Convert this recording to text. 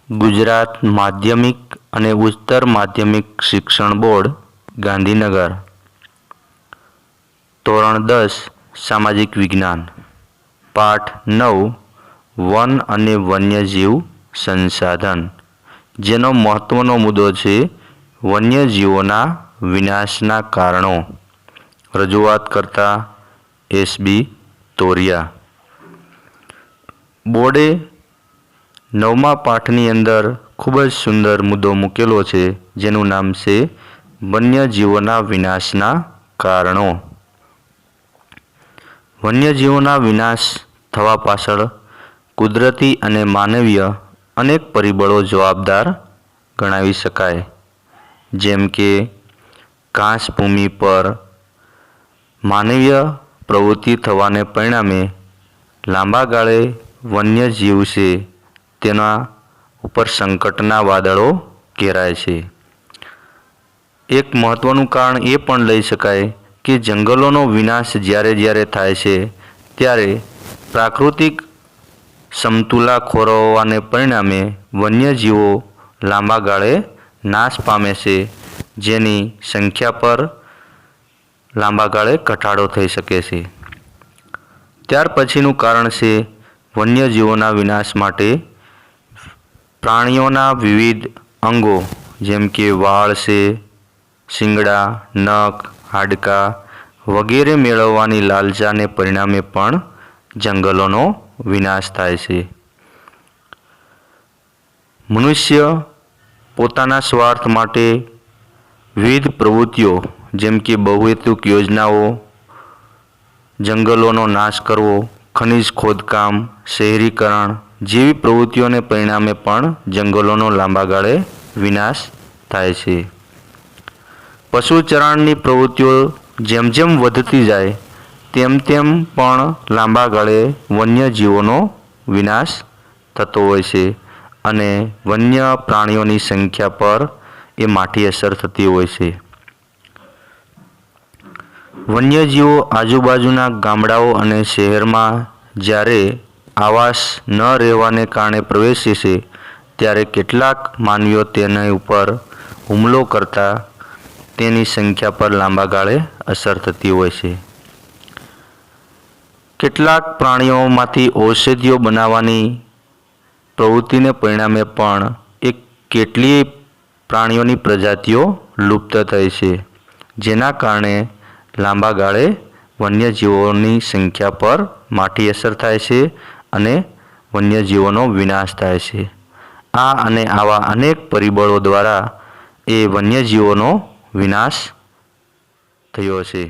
ગુજરાત માધ્યમિક અને ઉચ્ચતર માધ્યમિક શિક્ષણ બોર્ડ ગાંધીનગર. ધોરણ 10 સામાજિક વિજ્ઞાન. પાઠ 9 વન અને વન્યજીવ સંસાધન, જેનો મહત્વનો મુદ્દો છે વન્યજીવોના વિનાશના કારણો. રજૂઆત કરતા એસ.બી. તોરિયા. બોર્ડે 9મા પાઠની અંદર ખૂબ જ સુંદર મુદ્દો મૂકેલો છે, જેનું નામ છે વન્યજીવોના વિનાશના કારણો. વન્યજીવોના વિનાશ થવા પાછળ કુદરતી અને માનવીય અનેક પરિબળો જવાબદાર ગણાવી શકાય, જેમ કે ઘાસભૂમિ પર માનવીય પ્રવૃત્તિ થવાને પરિણામે લાંબા ગાળે વન્યજીવ છે તેના ઉપર સંકટના વાદળો ઘેરાય છે. એક મહત્વનું કારણ એ પણ લઈ શકાય કે જંગલોનો વિનાશ જ્યારે થાય છે ત્યારે પ્રાકૃતિક સમતુલા ખોરવવાને પરિણામે વન્યજીવો લાંબા ગાળે નાશ પામે છે, જેની સંખ્યા પર લાંબા ગાળે ઘટાડો થઈ શકે છે. ત્યાર પછીનું કારણ છે વન્યજીવોના વિનાશ માટે પ્રાણીઓના વિવિધ અંગો, જેમ કે વાળ છે, શિંગડા, નખ, હાડકાં વગેરે મેળવવાની લાલસાને પરિણામે પણ જંગલોનો વિનાશ થાય છે. મનુષ્ય પોતાના સ્વાર્થ માટે વિવિધ પ્રવૃત્તિઓ, જેમ કે બહુહેતુક યોજનાઓ, જંગલોનો નાશ કરવો, ખનિજ ખોદકામ, શહેરીકરણ જેવી પ્રવૃત્તિઓને પરિણામે પણ જંગલોનો લાંબા ગાળે વિનાશ થાય છે. પશુચરણની પ્રવૃત્તિઓ જેમ જેમ વધતી જાય તેમ પણ લાંબા ગાળે વન્યજીવોનો વિનાશ થતો હોય છે અને વન્ય પ્રાણીઓની સંખ્યા પર એ માઠી અસર થતી હોય છે. વન્યજીવો આજુબાજુના ગામડાઓ અને શહેરમાં જ્યારે આવાસ ન રહેવાને કારણે પ્રવેશે છે, ત્યારે કેટલાક માનવીઓ તેના ઉપર હુમલો કરતા તેની સંખ્યા પર લાંબા ગાળે અસર થતી હોય છે. કેટલાક પ્રાણીઓમાંથી ઔષધિઓ બનાવવાની પ્રવૃત્તિને પરિણામે પણ કેટલીય પ્રાણીઓની પ્રજાતિઓ લુપ્ત થઈ છે, જેના કારણે લાંબા ગાળે વન્યજીવોની સંખ્યા પર માઠી અસર થાય છે અને વન્યજીવોનો વિનાશ થાય છે. આ અને આવા અનેક પરિબળો દ્વારા એ વન્યજીવોનો વિનાશ થયો છે.